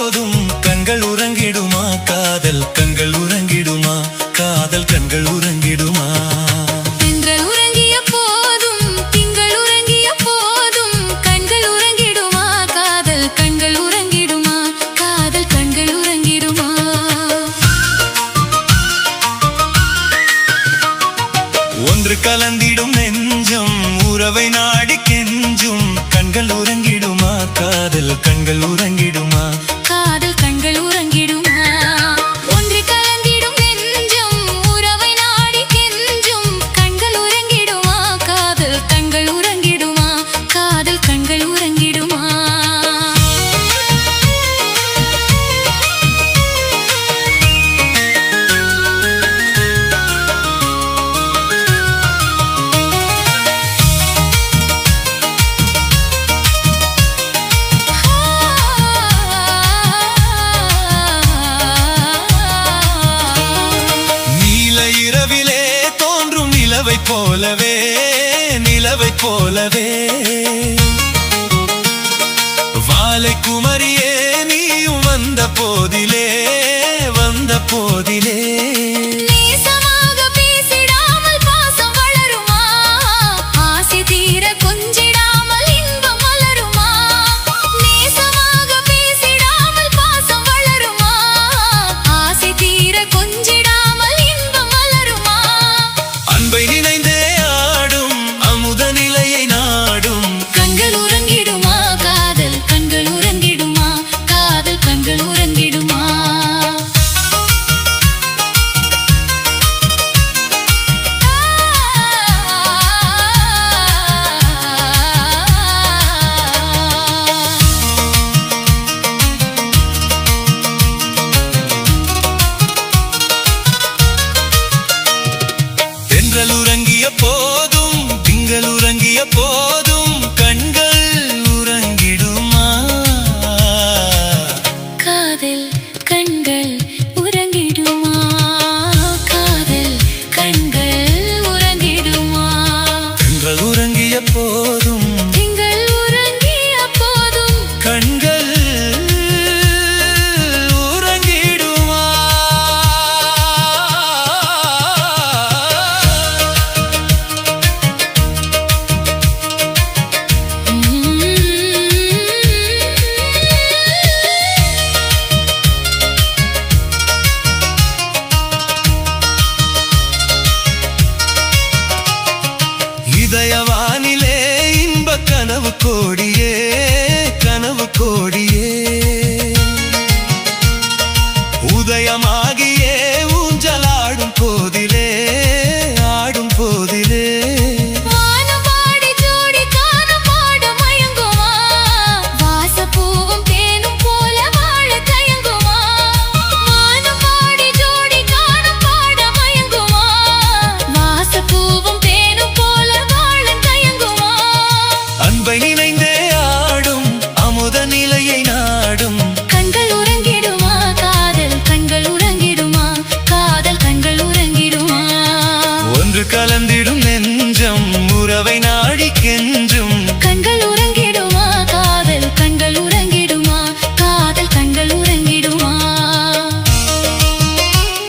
போதும் கண்கள் உறங்கிடுமா காதல் கண்கள் உறங்கிடுமா காதல் கண்கள் உறங்கிடுமா ஒன்று கலந்திடும் நெஞ்சம் உறவை நாடி கெஞ்சும் கண்கள் உறங்கிடுமா காதல் கண்கள் உறங்கிடுமா காதல் கண்கள் உறங்கிடுமா ஒன்று கலந்திடும் நெஞ்சம் உறவை நாடி கெஞ்சும் கண்கள் உறங்கிடுமா காதல் கண்கள் உறங்கிடுமா காதல் கண்கள் உறங்கிடுமா நிலவை போலவே வாலை குமரியே நீயும் வந்த போதிலே பேசிடாமல் பாசம் வளருமா ஆசை தீர கொஞ்சிடாமல் இன்பம் வளருமா நேசமாக பேசிடாமல் பாசம் வளருமா ஆசை தீர கொஞ்சிடாமல் இன்பம் வளருமா அன்பை நினைந்தே கண்கள் உறங்கிடுமா காதல் கண்கள் உறங்கிடுமா காதல் கண்கள்